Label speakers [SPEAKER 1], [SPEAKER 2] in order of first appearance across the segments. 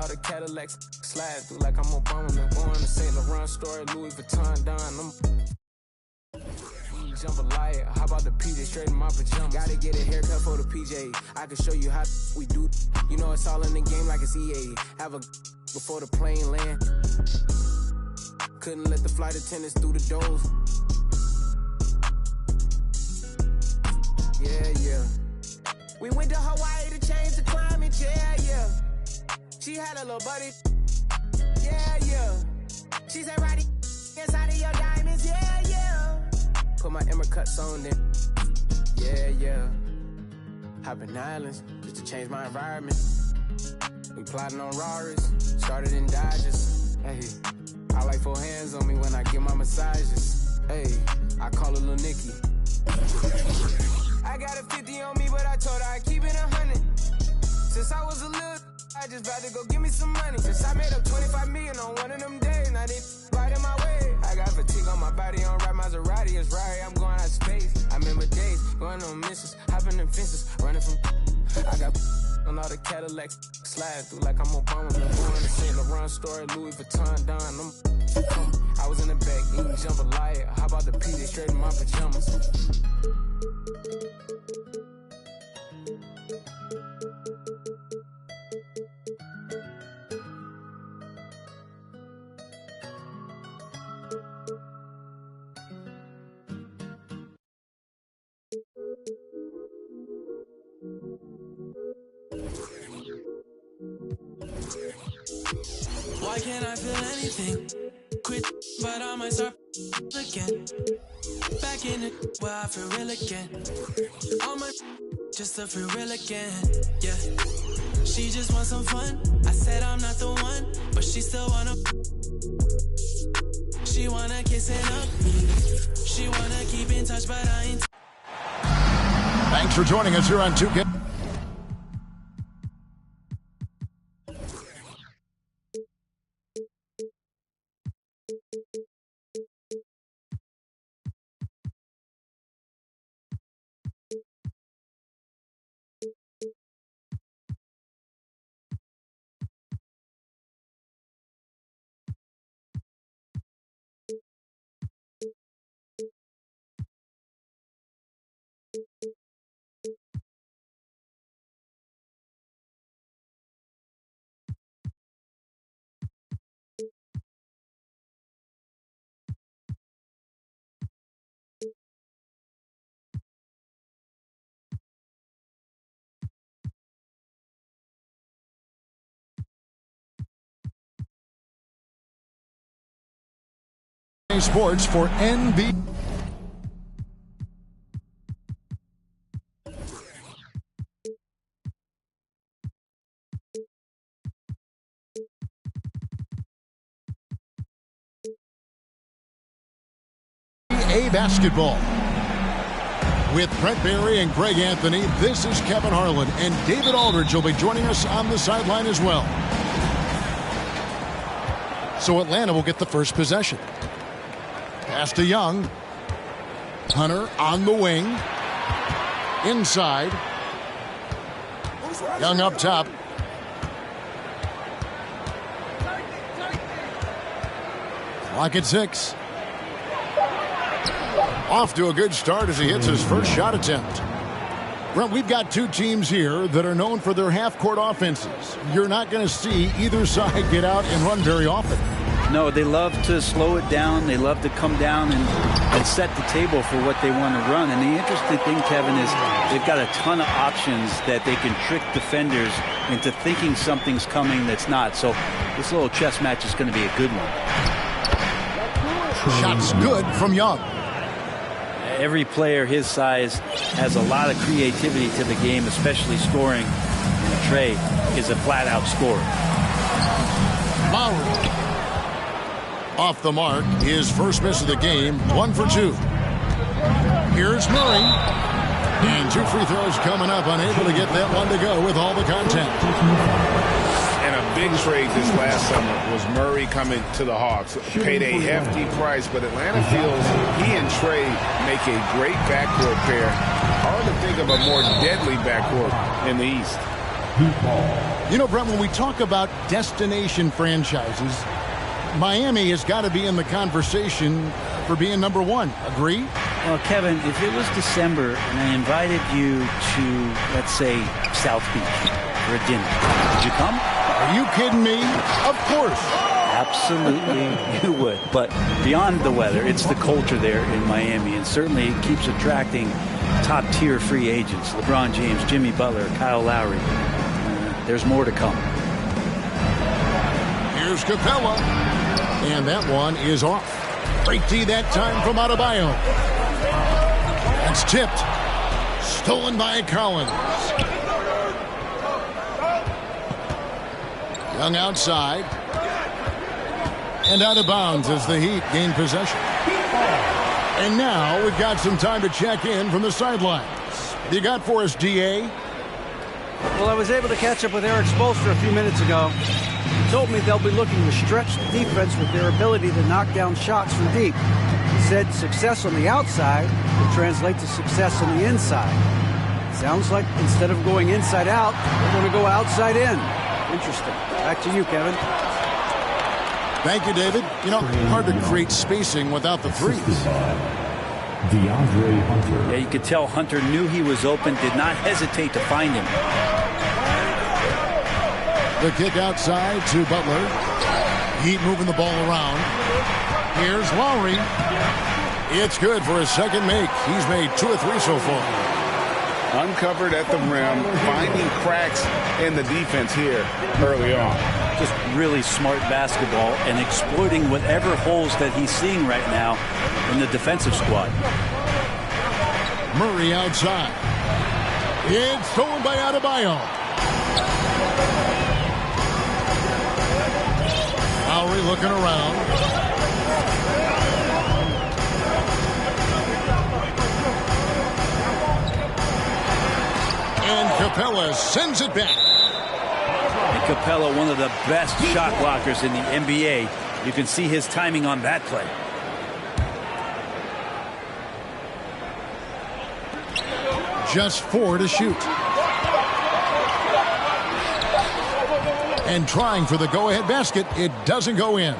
[SPEAKER 1] lot of Cadillacs. Slide through like I'm Obama. I'm going to St. Laurent store, Louis Vuitton, Don. Jambalaya, how about the PJ straight in my pajamas? Gotta get a haircut for the PJ. I can show you how we do. You know it's all in the game like it's EA. Have a before the plane land. Couldn't let the flight attendants through the doors. Yeah. We went to Hawaii to change the climate. Yeah. She had a little buddy. Yeah. She said, Roddy, inside of your diamonds. Yeah. Put my Emma cuts on then. Yeah. Hopping islands just to change my environment. We plotting on Raris, started in Dodges. Hey, I like 4 hands on me when I get my massages. Hey, I call her Lil Nicky. I got a 50 on me, but I told her I keep it 100. Since I was a little, I just about to go give me some money. Since I made up 25 million on one of them days, now they right in my way. I got fatigue on my body, on right Maserati, it's right, I'm going out of space. I remember days, going on missions, hopping in fences, running from. I got on all the Cadillacs, slide through like I'm Obama. I'm going to St. Laurent store, Louis Vuitton, Don. I was in the back, eating jambalaya. How about the PJ straight in my pajamas?
[SPEAKER 2] Why can't I feel anything? Quit, but I might start again. Back in it, where I feel real again. All my just to feel real again. Yeah, she just wants some fun. I said I'm not the one, but she still wanna. She wanna kiss and hug me. She wanna keep in touch, but I ain't.
[SPEAKER 3] Thanks for joining us here on 2K. Sports for NB. A basketball. With Brent Barry and Greg Anthony, this is Kevin Harlan, and David Aldridge will be joining us on the sideline as well. So Atlanta will get the first possession. Pass to Young. Hunter on the wing. Inside. Young up top. Clock at 6. Off to a good start as he hits his first shot attempt. Well, we've got two teams here that are known for their half-court offenses. You're not going to see either side get out and run very often.
[SPEAKER 4] No, they love to slow it down. They love to come down and set the table for what they want to run. And the interesting thing, Kevin, is they've got a ton of options that they can trick defenders into thinking something's coming that's not. So this little chess match is going to be a good one.
[SPEAKER 3] Shots good from Young.
[SPEAKER 4] Every player his size has a lot of creativity to the game, especially scoring. And Trey is a flat-out scorer.
[SPEAKER 3] Lowry. Off the mark, his first miss of the game, 1 for 2. Here's Murray. And 2 free throws coming up, unable to get that one to go with all the contact.
[SPEAKER 5] And a big trade this last summer was Murray coming to the Hawks. Paid a hefty price, but Atlanta feels he and Trey make a great backcourt pair. Hard to think of a more deadly backcourt in the East.
[SPEAKER 3] You know, Brent, when we talk about destination franchises, Miami has got to be in the conversation for being number one. Agree?
[SPEAKER 4] Well, Kevin, if it was December and I invited you to, let's say, South Beach for a dinner, would you come?
[SPEAKER 3] Are you kidding me? Of course.
[SPEAKER 4] Absolutely, you would. But beyond the weather, it's the culture there in Miami, and certainly it keeps attracting top-tier free agents. LeBron James, Jimmy Butler, Kyle Lowry. There's more to come.
[SPEAKER 3] Here's Capella. And that one is off. Great D that time from Adebayo. That's tipped. Stolen by Collins. Young outside. And out of bounds as the Heat gain possession. And now we've got some time to check in from the sidelines. You got for us, D.A.?
[SPEAKER 6] Well, I was able to catch up with Eric Spoelstra a few minutes ago. He told me they'll be looking to stretch the defense with their ability to knock down shots from deep. He said success on the outside will translate to success on the inside. Sounds like instead of going inside out, they're going to go outside in. Interesting. Back to you, Kevin.
[SPEAKER 3] Thank you, David. You know, hard to create spacing without the threes.
[SPEAKER 7] DeAndre Hunter.
[SPEAKER 4] Yeah, you could tell Hunter knew he was open, did not hesitate to find him.
[SPEAKER 3] The kick outside to Butler. Heat moving the ball around. Here's Lowry. It's good for his second make. He's made 2 or 3 so far.
[SPEAKER 5] Uncovered at the rim, finding cracks in the defense here early on.
[SPEAKER 4] Just really smart basketball and exploiting whatever holes that he's seeing right now in the defensive squad.
[SPEAKER 3] Murray outside. It's stolen by Adebayo. Lowry looking around. And Capella sends it back.
[SPEAKER 4] And Capella, one of the best shot blockers in the NBA. You can see his timing on that play.
[SPEAKER 3] Just 4 to shoot. And trying for the go-ahead basket. It doesn't go in.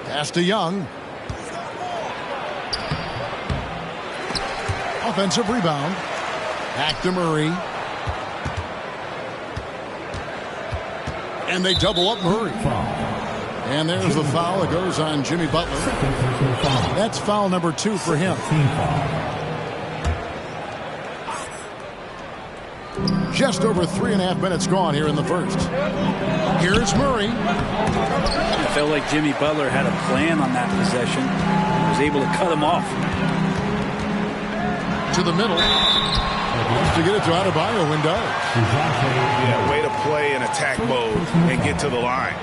[SPEAKER 3] Pass to Young. Offensive rebound. Back to Murray. And they double up Murray. And there's the foul that goes on Jimmy Butler. That's foul number 2 for him. Just over 3.5 minutes gone here in the first. Here's Murray.
[SPEAKER 4] I felt like Jimmy Butler had a plan on that possession. He was able to cut him off.
[SPEAKER 3] To the middle. To get it to Adebayo and does.
[SPEAKER 5] Yeah, way to play in attack mode and get to the line.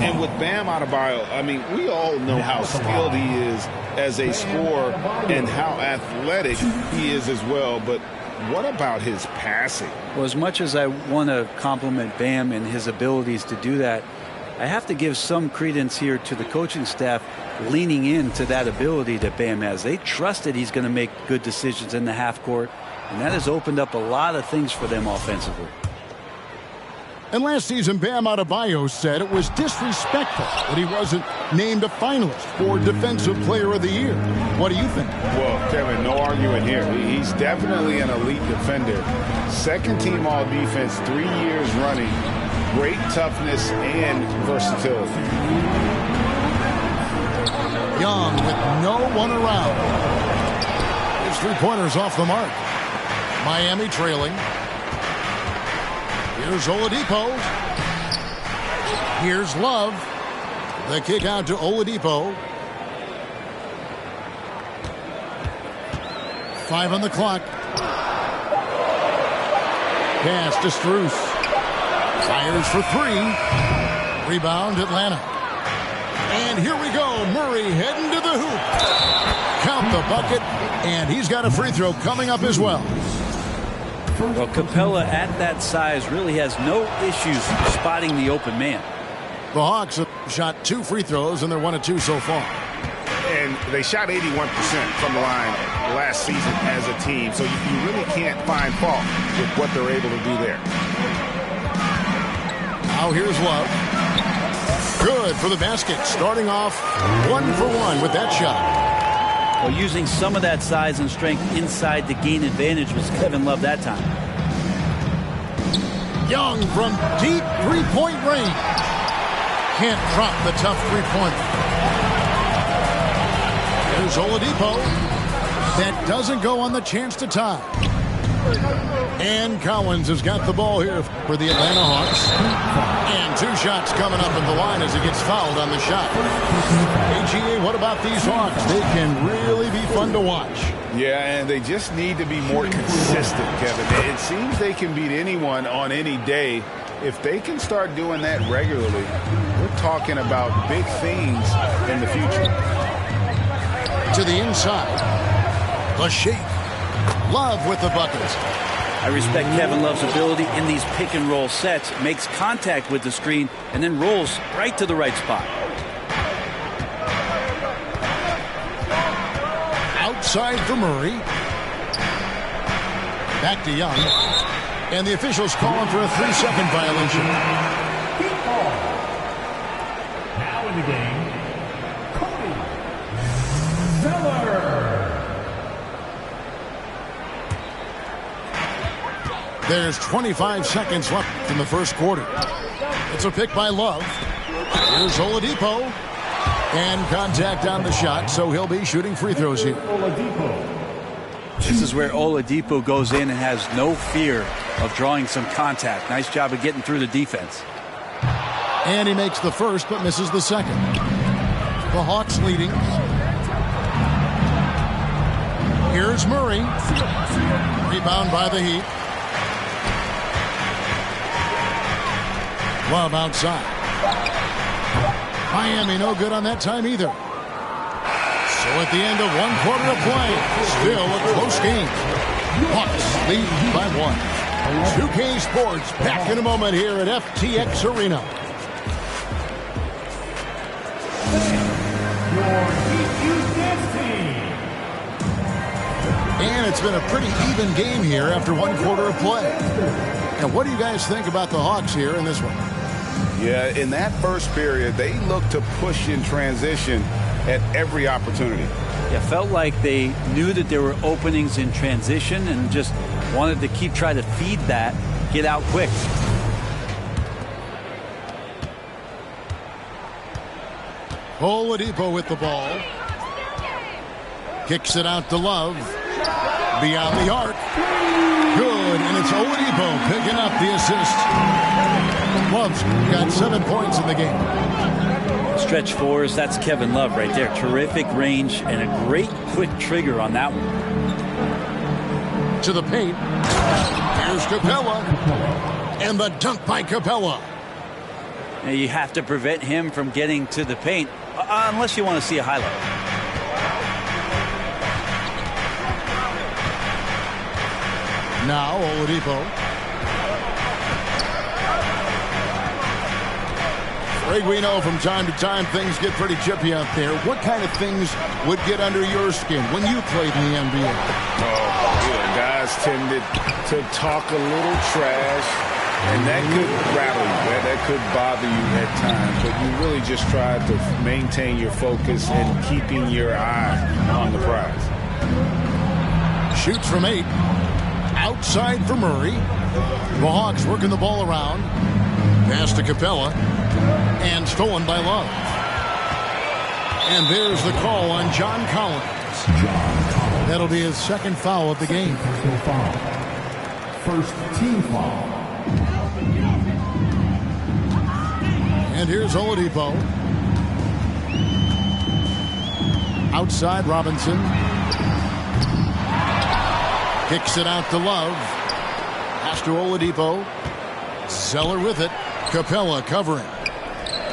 [SPEAKER 5] And with Bam Adebayo, I mean, we all know how skilled he is as a scorer and how athletic he is as well. But what about his passing?
[SPEAKER 4] Well, as much as I want to compliment Bam and his abilities to do that, I have to give some credence here to the coaching staff leaning into that ability that Bam has. They trust that he's going to make good decisions in the half court, and that has opened up a lot of things for them offensively.
[SPEAKER 3] And last season, Bam Adebayo said it was disrespectful that he wasn't named a finalist for Defensive Player of the Year. What do you think?
[SPEAKER 5] Well, Kevin, no argument here. He's definitely an elite defender. Second team all-defense 3 years running. Great toughness and versatility.
[SPEAKER 3] Young with no one around. His 3-pointers off the mark. Miami trailing. Here's Oladipo. Here's Love. The kick out to Oladipo. 5 on the clock. Pass to Strus. Fires for 3. Rebound Atlanta. And here we go. Murray heading to the hoop. Count the bucket. And he's got a free throw coming up as well.
[SPEAKER 4] Well, Capella at that size really has no issues spotting the open man.
[SPEAKER 3] The Hawks have shot 2 free throws, and they're 1 of 2 so far.
[SPEAKER 5] And they shot 81% from the line last season as a team. So you really can't find fault with what they're able to do there.
[SPEAKER 3] Now here's Love. Good for the basket. Starting off 1 for 1 with that shot.
[SPEAKER 4] Well, using some of that size and strength inside to gain advantage was Kevin Love that time.
[SPEAKER 3] Young from deep three-point range. Can't drop the tough three-pointer. There's Oladipo. That doesn't go on the chance to tie. And Collins has got the ball here for the Atlanta Hawks. And 2 shots coming up at the line as he gets fouled on the shot. AGA, what about these Hawks? They can really be fun to watch.
[SPEAKER 5] Yeah, and they just need to be more consistent, Kevin. It seems they can beat anyone on any day. If they can start doing that regularly, we're talking about big things in the future.
[SPEAKER 3] To the inside. The Sheik. Love with the buckets.
[SPEAKER 4] I respect Kevin Love's ability in these pick-and-roll sets. Makes contact with the screen and then rolls right to the right spot.
[SPEAKER 3] Outside for Murray. Back to Young. And the officials calling for a 3-second violation.
[SPEAKER 7] Now in the game, Cody Zeller.
[SPEAKER 3] There's 25 seconds left in the first quarter. It's a pick by Love. Here's Oladipo. And contact on the shot, so he'll be shooting free throws here.
[SPEAKER 4] This is where Oladipo goes in and has no fear of drawing some contact. Nice job of getting through the defense.
[SPEAKER 3] And he makes the first, but misses the second. The Hawks leading. Here's Murray. Rebound by the Heat. Love outside. Miami no good on that time either. So at the end of 1 quarter of play, still a close game. Hawks lead by 1. 2K Sports back in a moment here at FTX Arena. And it's been a pretty even game here after 1 quarter of play. And what do you guys think about the Hawks here in this one?
[SPEAKER 5] Yeah, in that first period, they looked to push in transition at every opportunity.
[SPEAKER 4] Yeah, felt like they knew that there were openings in transition and just wanted to keep trying to feed that, get out quick.
[SPEAKER 3] Oladipo with the ball. Kicks it out to Love. Beyond the arc. Good, and it's Oladipo picking up the assist. Love's got 7 points in the game.
[SPEAKER 4] Stretch fours, that's Kevin Love right there. Terrific range and a great quick trigger on that one.
[SPEAKER 3] To the paint. Here's Capella. And the dunk by Capella.
[SPEAKER 4] Now you have to prevent him from getting to the paint, unless you want to see a highlight.
[SPEAKER 3] Now Oladipo. Greg, we know from time to time things get pretty chippy out there. What kind of things would get under your skin when you played in the NBA?
[SPEAKER 5] Guys tended to talk a little trash, and that could rattle you. That could bother you at times, but you really just try to maintain your focus and keeping your eye on the prize.
[SPEAKER 3] Shoots from 8. Outside for Murray. The Hawks working the ball around. Pass to Capella. And stolen by Love. And there's the call on John Collins. That'll be his second foul of the game.
[SPEAKER 7] First team foul.
[SPEAKER 3] And here's Oladipo. Outside Robinson. Kicks it out to Love. Pass to Oladipo. Zeller with it. Capella covering.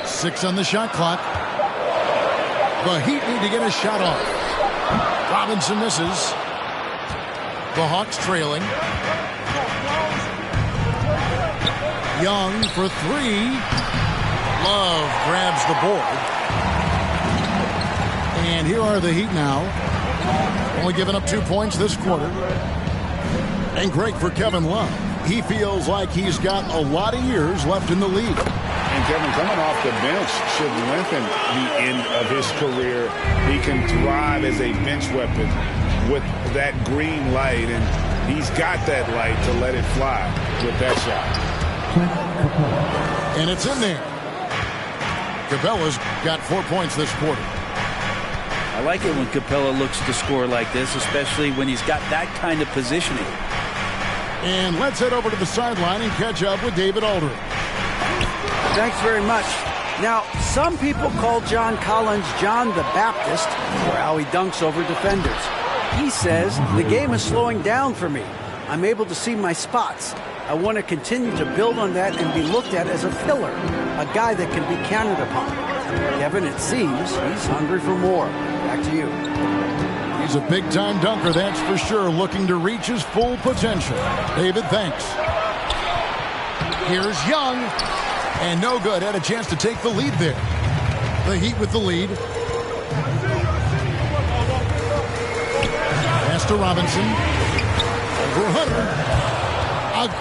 [SPEAKER 3] 6 on the shot clock. The Heat need to get a shot off. Robinson misses. The Hawks trailing. Young for 3. Love grabs the board. And here are the Heat now. Only giving up 2 points this quarter. And great for Kevin Love. He feels like he's got a lot of years left in the league.
[SPEAKER 5] And Kevin, coming off the bench should lengthen the end of his career. He can thrive as a bench weapon with that green light, and he's got that light to let it fly with that shot.
[SPEAKER 3] And it's in there. Capella's got 4 points this quarter.
[SPEAKER 4] I like it when Capella looks to score like this, especially when he's got that kind of positioning.
[SPEAKER 3] And let's head over to the sideline and catch up with David Aldridge.
[SPEAKER 6] Thanks very much. Now, some people call John Collins John the Baptist for how he dunks over defenders. He says, the game is slowing down for me. I'm able to see my spots. I want to continue to build on that and be looked at as a pillar, a guy that can be counted upon. Kevin, it seems he's hungry for more. Back to you.
[SPEAKER 3] He's a big-time dunker, that's for sure, looking to reach his full potential. David, thanks. Here's Young. And no good. Had a chance to take the lead there. The Heat with the lead. Pass to Robinson. Over Hunter.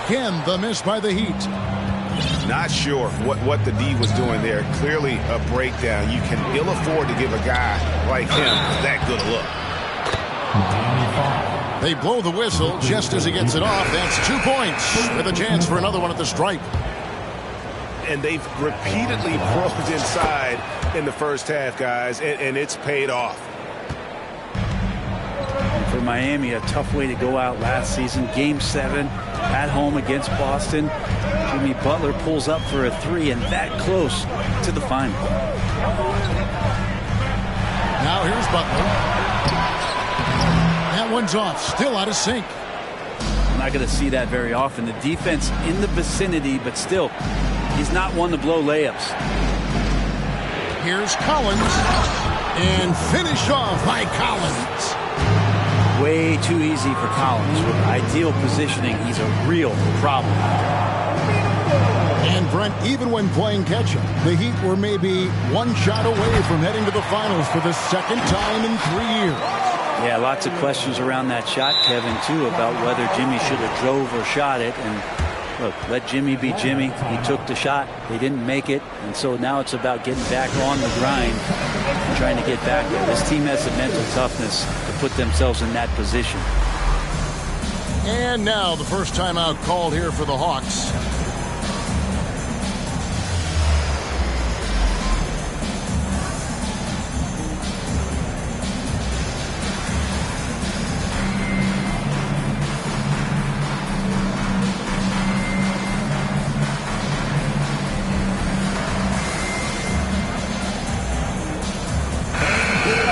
[SPEAKER 3] Again, the miss by the Heat.
[SPEAKER 5] Not sure what the D was doing there. Clearly a breakdown. You can ill afford to give a guy like him that good a look.
[SPEAKER 3] They blow the whistle just as he gets it off. That's 2 points with a chance for another one at the stripe.
[SPEAKER 5] And they've repeatedly broke inside in the first half, guys, and it's paid off.
[SPEAKER 4] For Miami, a tough way to go out last season. Game 7 at home against Boston. Jimmy Butler pulls up for a 3 and that close to the final.
[SPEAKER 3] Now here's Butler. That one's off. Still out of sync.
[SPEAKER 4] I'm not going to see that very often. The defense in the vicinity, but still, he's not one to blow layups.
[SPEAKER 3] Here's Collins. And finish off by Collins.
[SPEAKER 4] Way too easy for Collins. With ideal positioning, he's a real problem.
[SPEAKER 3] And Brent, even when playing catch-up, the Heat were maybe one shot away from heading to the finals for the second time in 3 years.
[SPEAKER 4] Yeah, lots of questions around that shot, Kevin, too, about whether Jimmy should have drove or shot it. And look, let Jimmy be Jimmy. He took the shot. They didn't make it. And so now it's about getting back on the grind and trying to get back there. This team has the mental toughness to put themselves in that position.
[SPEAKER 3] And now the first timeout called here for the Hawks.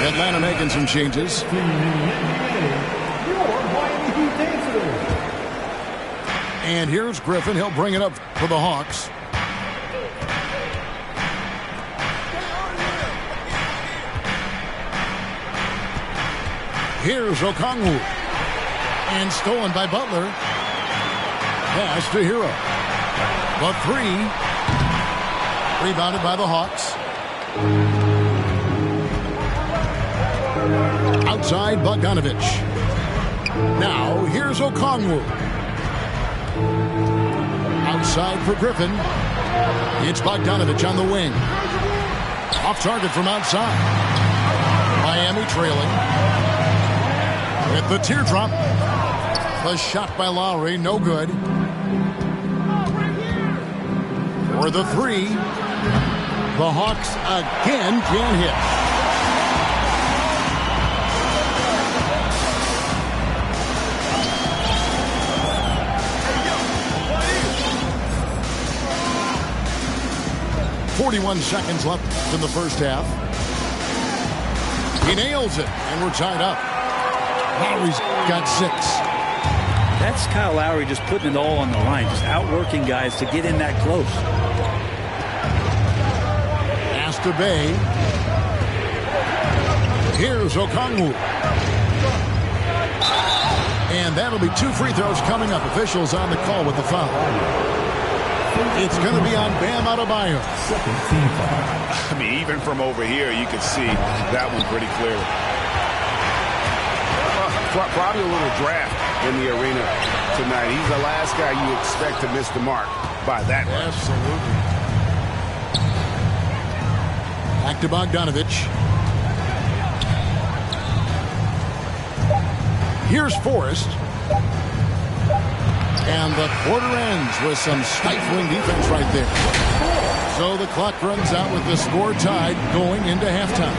[SPEAKER 3] Atlanta making some changes. And here's Griffin. He'll bring it up for the Hawks. Here's Okongwu. And stolen by Butler. Pass to Hero. The 3. Rebounded by the Hawks. Outside Bogdanovich. Now here's Okongwu. Outside for Griffin. It's Bogdanovich on the wing. Off target from outside. Miami trailing. With the teardrop. The shot by Lowry, no good. For the 3. The Hawks again can't hit. .41 seconds left in the first half. He nails it, and we're tied up. Lowry's got 6.
[SPEAKER 4] That's Kyle Lowry just putting it all on the line, just outworking guys to get in that close.
[SPEAKER 3] Pass to Bay. Here's Okongwu. And that'll be 2 free throws coming up. Officials on the call with the foul. It's going to be on Bam Adebayo.
[SPEAKER 5] I mean, even from over here, you can see that one pretty clearly. Probably a little draft in the arena tonight. He's the last guy you expect to miss the mark by that much.
[SPEAKER 3] Absolutely. Back to Bogdanovich. Here's Forrest. And the quarter ends with some stifling defense right there. So the clock runs out with the score tied going into halftime.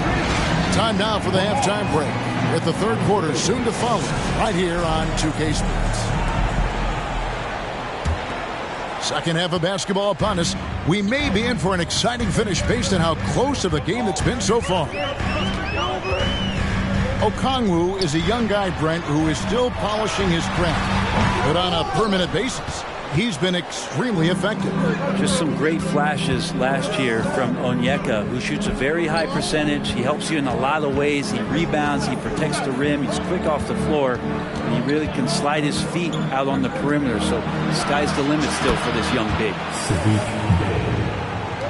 [SPEAKER 3] Time now for the halftime break, with the third quarter soon to follow right here on 2K Sports. Second half of basketball upon us. We may be in for an exciting finish based on how close of a game it's been so far. Okongwu is a young guy, Brent, who is still polishing his craft. But on a permanent basis, he's been extremely effective.
[SPEAKER 4] Just some great flashes last year from Onyeka, who shoots a very high percentage. He helps you in a lot of ways. He rebounds, he protects the rim, he's quick off the floor, and he really can slide his feet out on the perimeter. So the sky's the limit still for this young big.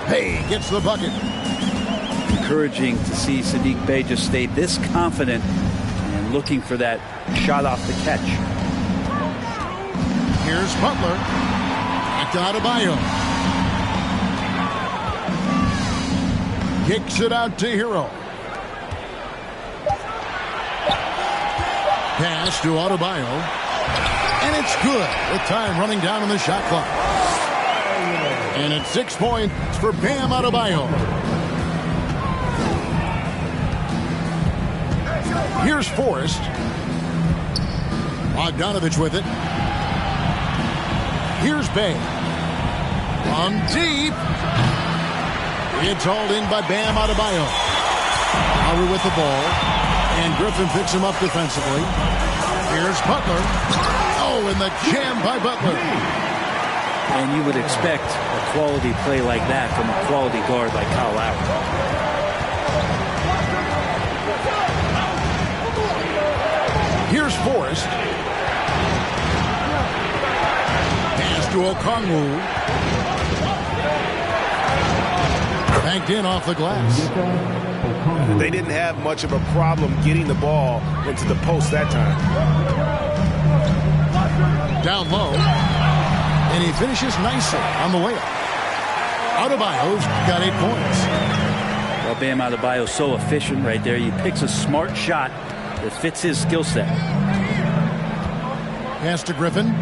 [SPEAKER 3] Bey gets the bucket.
[SPEAKER 4] Encouraging to see Saddiq Bey just stay this confident and looking for that shot off the catch.
[SPEAKER 3] Here's Butler. Back to Adebayo. Kicks it out to Hero. Pass to Adebayo. And it's good with time running down on the shot clock. And it's 6 points for Bam Adebayo. Here's Forrest. Bogdanovich with it. Here's Bey. From deep. It's hauled in by Bam Adebayo. Lowry with the ball. And Griffin picks him up defensively. Here's Butler. Oh, and the jam by Butler.
[SPEAKER 4] And you would expect a quality play like that from a quality guard like Kyle Lowry.
[SPEAKER 3] Here's Forrest. Pass to Okongwu. Banked in off the glass.
[SPEAKER 5] They didn't have much of a problem getting the ball into the post that time.
[SPEAKER 3] Down low. And he finishes nicely on the layup. Adebayo's got 8 points.
[SPEAKER 4] Well, Bam Adebayo's so efficient right there. He picks a smart shot that fits his skill set.
[SPEAKER 3] Pass to Griffin.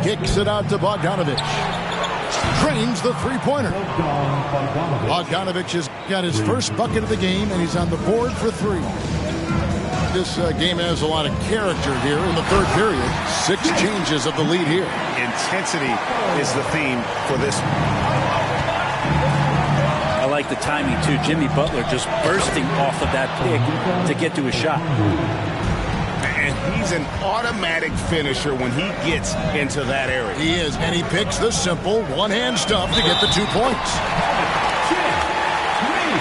[SPEAKER 3] Kicks it out to Bogdanovich. Drains the three-pointer. Bogdanovich has got his first bucket of the game, and he's on the board for 3. This game has a lot of character here in the third period. 6 changes of the lead here.
[SPEAKER 5] Intensity is the theme for this one.
[SPEAKER 4] I like the timing, too. Jimmy Butler just bursting off of that pick to get to his shot.
[SPEAKER 5] And he's an automatic finisher when he gets into that area.
[SPEAKER 3] He is, and he picks the simple one-hand stuff to get the 2 points.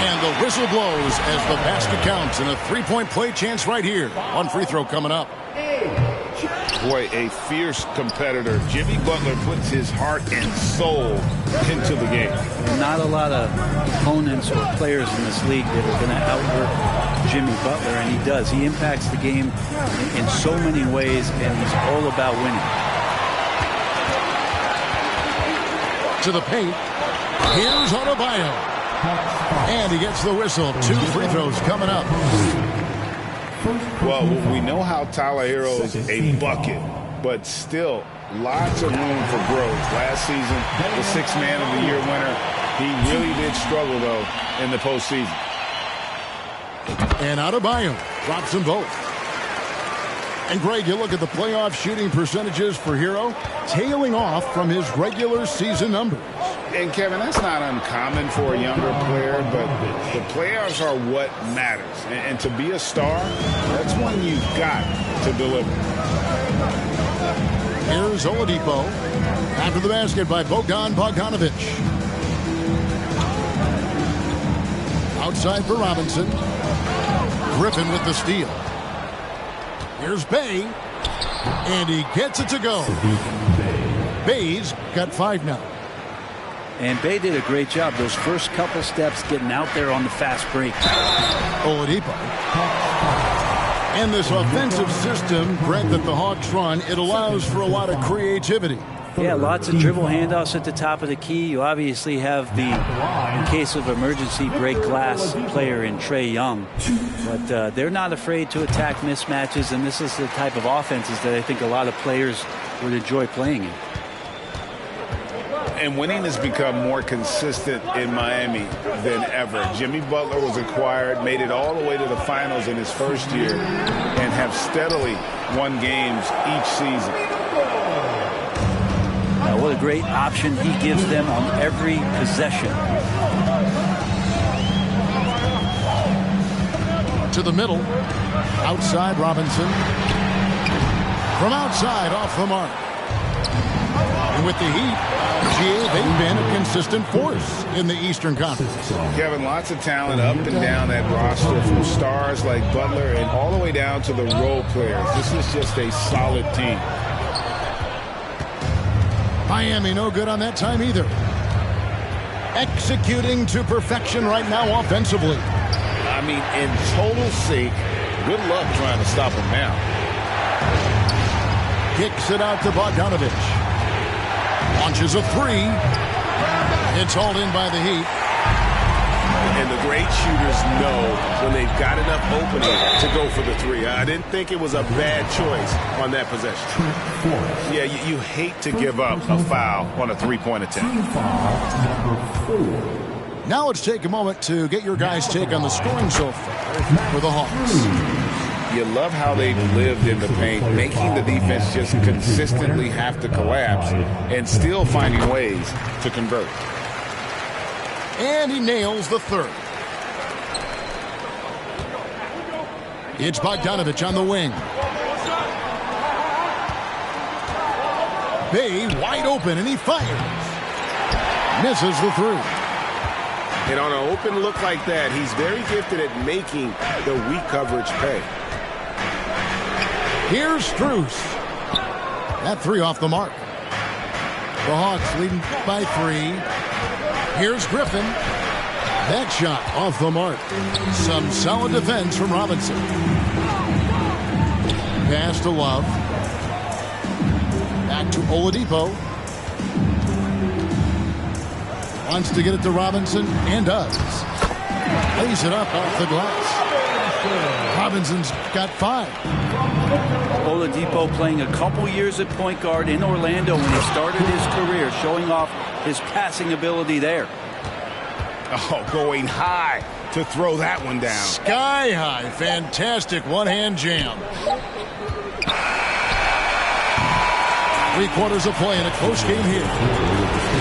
[SPEAKER 3] And the whistle blows as the basket counts, and a 3-point play chance right here. One free throw coming up.
[SPEAKER 5] Boy, a fierce competitor. Jimmy Butler puts his heart and soul into the game.
[SPEAKER 4] Not a lot of opponents or players in this league that are going to outwork Jimmy Butler, and he does. He impacts the game in so many ways, and he's all about winning.
[SPEAKER 3] To the paint. Here's Adebayo. And he gets the whistle. 2 free throws coming up.
[SPEAKER 5] Well, we know how Tyler Hero's a bucket, but still lots of room for growth. Last season, the 6th Man of the Year winner, he really did struggle, though, in the postseason.
[SPEAKER 3] And Adebayo drops them both. And, Greg, you look at the playoff shooting percentages for Hero, tailing off from his regular season numbers.
[SPEAKER 5] And, Kevin, that's not uncommon for a younger player, but the playoffs are what matters. And to be a star, that's when you've got to deliver.
[SPEAKER 3] Here's Oladipo. After the basket by Bogdanovich. Outside for Robinson. Griffin with the steal. Here's Bey. And he gets it to go. Bay's got 5 now.
[SPEAKER 4] And Bay did a great job those first couple steps getting out there on the fast break.
[SPEAKER 3] Oladipo. And this offensive system, Brent, that the Hawks run, it allows for a lot of creativity.
[SPEAKER 4] Yeah, lots of dribble handoffs at the top of the key. You obviously have the, in case of emergency, break glass player in Trae Young. But they're not afraid to attack mismatches, and this is the type of offenses that I think a lot of players would enjoy playing in.
[SPEAKER 5] And winning has become more consistent in Miami than ever. Jimmy Butler was acquired, made it all the way to the finals in his first year, and have steadily won games each season.
[SPEAKER 4] What a great option he gives them on every possession.
[SPEAKER 3] To the middle. Outside Robinson. From outside, off the mark. And with the Heat, they've been a consistent force in the Eastern Conference.
[SPEAKER 5] Kevin, lots of talent up and down that roster, from stars like Butler and all the way down to the role players. This is just a solid team.
[SPEAKER 3] Miami no good on that time either. Executing to perfection right now offensively.
[SPEAKER 5] I mean, in total sync. Good luck trying to stop him now.
[SPEAKER 3] Kicks it out to Bogdanovich. Launches a 3. It's hauled in by the Heat.
[SPEAKER 5] And the great shooters know when they've got enough opening to go for the 3. I didn't think it was a bad choice on that possession. Yeah, you hate to give up a foul on a 3-point attempt.
[SPEAKER 3] Now let's take a moment to get your guys' take on the scoring so far for the Hawks.
[SPEAKER 5] You love how they've lived in the paint, making the defense just consistently have to collapse and still finding ways to convert.
[SPEAKER 3] And he nails the 3rd. It's Bogdanovich on the wing. Bay wide open, and he fires. Misses the 3.
[SPEAKER 5] And on an open look like that, he's very gifted at making the weak coverage pay.
[SPEAKER 3] Here's Strus. That 3 off the mark. The Hawks leading by 3. Here's Griffin. That shot off the mark. Some solid defense from Robinson. Pass to Love. Back to Oladipo. Wants to get it to Robinson, and does. Lays it up off the glass. Robinson's got 5.
[SPEAKER 4] Oladipo playing a couple years at point guard in Orlando when he started his career, showing off his passing ability there.
[SPEAKER 5] Oh, going high to throw that one down.
[SPEAKER 3] Sky high. Fantastic one-hand jam. 3 quarters of play in a close game here.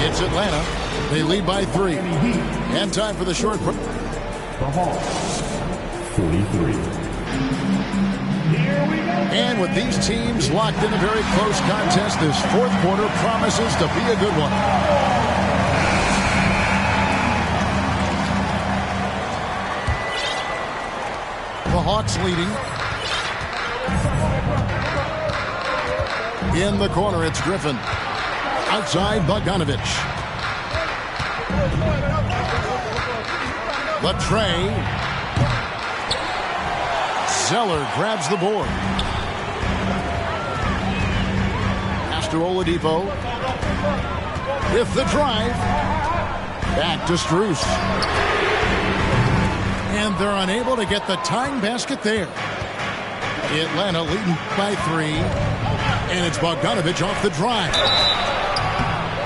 [SPEAKER 3] It's Atlanta. They lead by 3. And time for the short break.
[SPEAKER 7] The Hawks, 43.
[SPEAKER 3] And with these teams locked in a very close contest, this 4th quarter promises to be a good one. The Hawks leading. In the corner, it's Griffin. Outside, Bogdanovich. Latrey. Zeller grabs the board. Pass to Oladipo. With the drive. Back to Strus. And they're unable to get the tying basket there. Atlanta leading by 3. And it's Bogdanovich off the drive.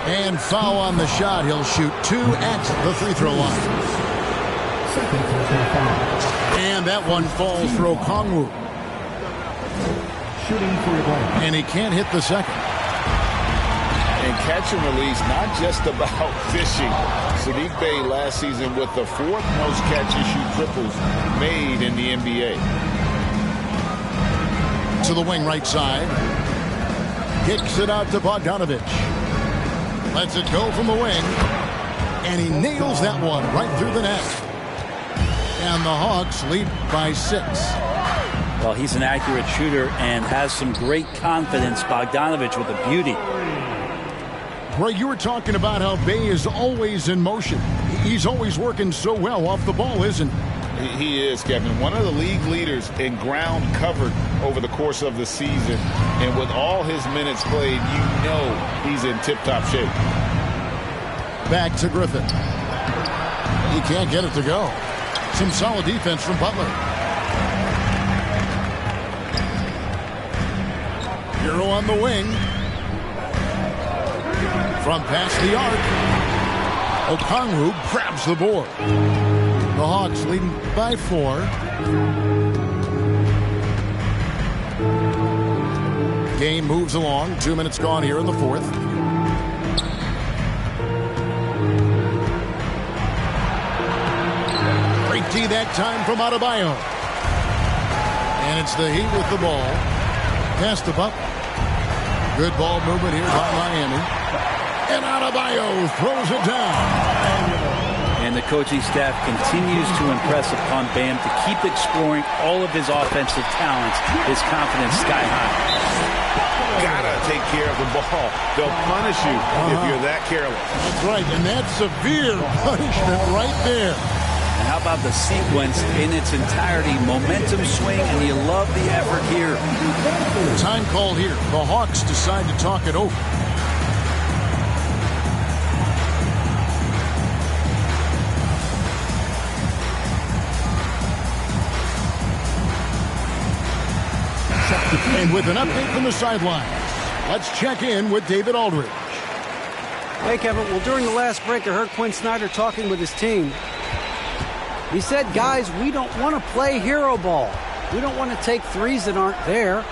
[SPEAKER 3] And foul on the shot. He'll shoot 2 at the free throw line. And that one falls for Okongwu. And he can't hit the second.
[SPEAKER 5] And catch and release, not just about fishing. Saddiq Bey last season with the 4th most catch-and-shoot triples made in the NBA.
[SPEAKER 3] To the wing right side. Kicks it out to Bogdanovich. Lets it go from the wing. And he nails that one right through the net. And the Hawks lead by 6.
[SPEAKER 4] Well, he's an accurate shooter and has some great confidence. Bogdanovich with a beauty.
[SPEAKER 3] Greg, you were talking about how Bey is always in motion. He's always working so well off the ball, isn't he?
[SPEAKER 5] He is, Kevin. One of the league leaders in ground covered over the course of the season. And with all his minutes played, you know he's in tip-top shape.
[SPEAKER 3] Back to Griffin. He can't get it to go. Some solid defense from Butler. Hero on the wing. From past the arc. Okongwu grabs the board. The Hawks leading by 4. Game moves along. 2 minutes gone here in the fourth. Great D that time from Adebayo. And it's the Heat with the ball. Pass to Butler. Good ball movement here by Miami. And Adebayo throws it down.
[SPEAKER 4] And the coaching staff continues to impress upon Bam to keep exploring all of his offensive talents. His confidence sky high.
[SPEAKER 5] Gotta take care of the ball. They'll punish you if you're that careless.
[SPEAKER 3] That's right, and that's severe punishment right there.
[SPEAKER 4] And how about the sequence in its entirety? Momentum swing, and you love the effort here.
[SPEAKER 3] Time call here. The Hawks decide to talk it over. And with an update from the sidelines, let's check in with David Aldridge.
[SPEAKER 6] Hey, Kevin. Well, during the last break, I heard Quinn Snyder talking with his team. He said, guys, we don't want to play hero ball. We don't want to take threes that aren't there.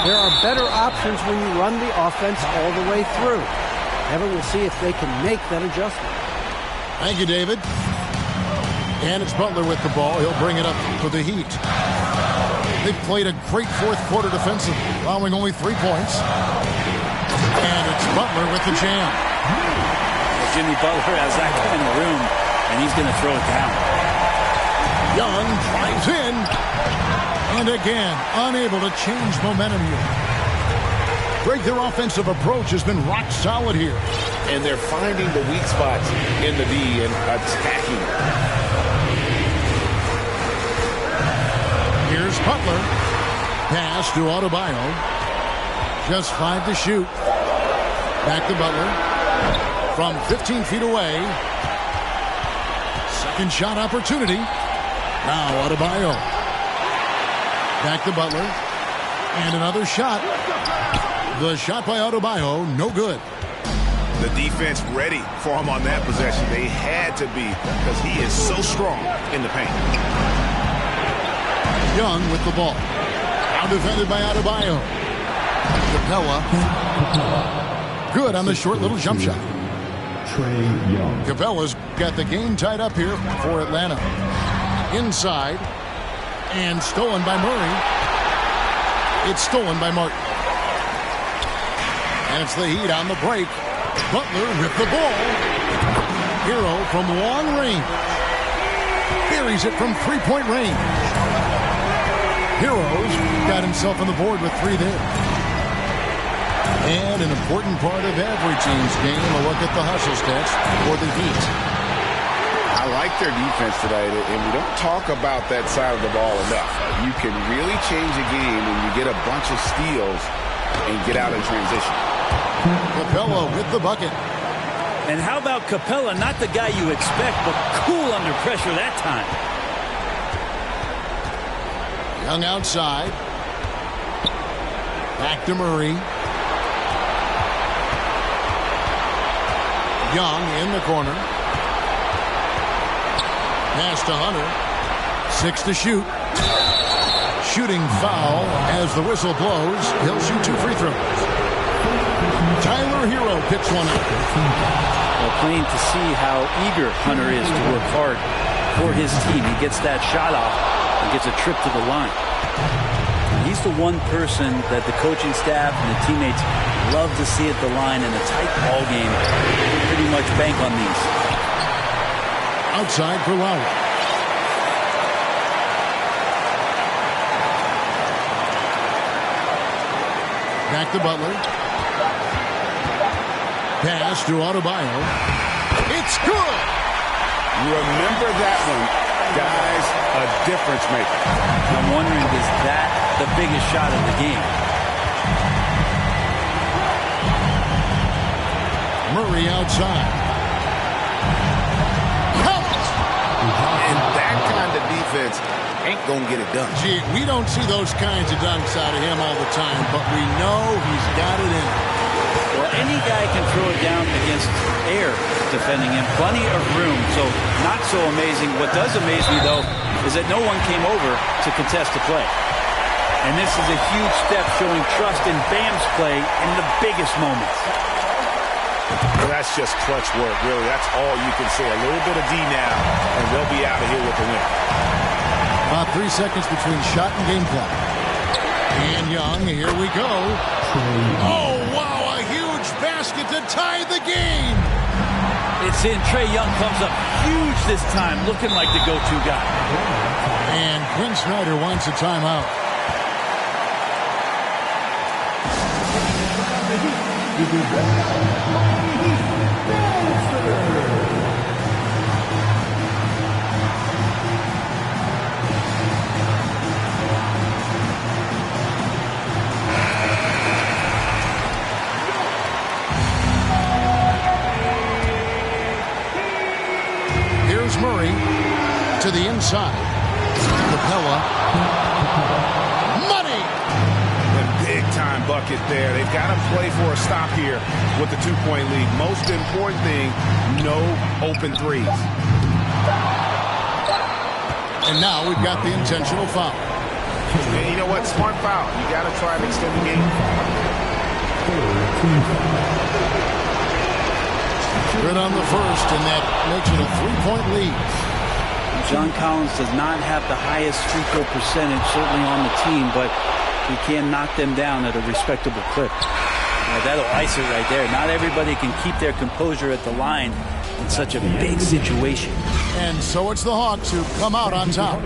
[SPEAKER 6] There are better options when you run the offense all the way through. Kevin, we'll see if they can make that adjustment.
[SPEAKER 3] Thank you, David. And it's Butler with the ball. He'll bring it up for the Heat. They've played a great fourth quarter defensively, allowing only 3 points. And it's Butler with the jam.
[SPEAKER 4] Well, Jimmy Butler has that kind of room, and he's going to throw it down.
[SPEAKER 3] Young drives in. And again, unable to change momentum here. Greg, their offensive approach has been rock solid here.
[SPEAKER 5] And they're finding the weak spots in the D and attacking.
[SPEAKER 3] Here's Butler. Pass to Adebayo. Just 5 to shoot. Back to Butler. From 15 feet away. Second shot opportunity. Now Adebayo. Back to Butler. And another shot. The shot by Adebayo, no good.
[SPEAKER 5] The defense ready for him on that possession. They had to be because he is so strong in the paint.
[SPEAKER 3] Young with the ball. Now defended by Adebayo. Capella. Good on the short little jump shot.
[SPEAKER 7] Trae Young.
[SPEAKER 3] Capella's got the game tied up here for Atlanta. Inside. And stolen by Murray. It's stolen by Martin. And it's the Heat on the break. Butler with the ball. Hero from long range. Buries it from three-point range. Heroes got himself on the board with 3 there. And an important part of every team's game, a look at the hustle stats for the Heat.
[SPEAKER 5] I like their defense tonight, and we don't talk about that side of the ball enough. You can really change a game when you get a bunch of steals and get out in transition.
[SPEAKER 3] Capella with the bucket.
[SPEAKER 4] And how about Capella? Not the guy you expect, but cool under pressure that time.
[SPEAKER 3] Young outside. Back to Murray. Young in the corner. Pass to Hunter. 6 to shoot. Shooting foul as the whistle blows. He'll shoot 2 free throws. Tyler Hero picks one up.
[SPEAKER 4] Well, plain to see how eager Hunter is to work hard for his team. He gets that shot off and gets a trip to the line. He's the one person that the coaching staff and the teammates love to see at the line in a tight ball game. Pretty much bank on these.
[SPEAKER 3] Outside for Lowry. Back to Butler. Pass to Adebayo. It's good.
[SPEAKER 5] Remember that one, guys, a difference maker.
[SPEAKER 4] I'm wondering, is that the biggest shot of the game?
[SPEAKER 3] Murray outside. Count!
[SPEAKER 5] And that kind of defense ain't going to get it done.
[SPEAKER 3] Gee, we don't see those kinds of dunks out of him all the time, but we know he's got it in him.
[SPEAKER 4] Well, any guy can throw it down against air defending him. Plenty of room, so not so amazing. What does amaze me, though, is that no one came over to contest the play. And this is a huge step showing trust in Bam's play in the biggest moments.
[SPEAKER 5] Well, that's just clutch work, really. That's all you can say. A little bit of D now, and they'll be out of here with the win.
[SPEAKER 3] About 3 seconds between shot and game clock. And Young, here we go. Oh, wow, a huge basket to tie the game.
[SPEAKER 4] It's in. Trae Young comes up huge this time, looking like the go-to guy.
[SPEAKER 3] And Quinn Snyder wants a timeout. Here's Murray to the inside. Capella. Money!
[SPEAKER 5] Big-time bucket there. They've got to play for a stop here with the 2-point lead. Most important thing, no open threes.
[SPEAKER 3] And now we've got the intentional foul.
[SPEAKER 5] And you know what? Smart foul. You got to try and extend the game.
[SPEAKER 3] Good on the first, and that makes it a 3-point lead.
[SPEAKER 4] John Collins does not have the highest free throw percentage, certainly on the team, but he can knock them down at a respectable clip. That'll ice it right there. Not everybody can keep their composure at the line in such a big situation.
[SPEAKER 3] And so it's the Hawks who come out on top.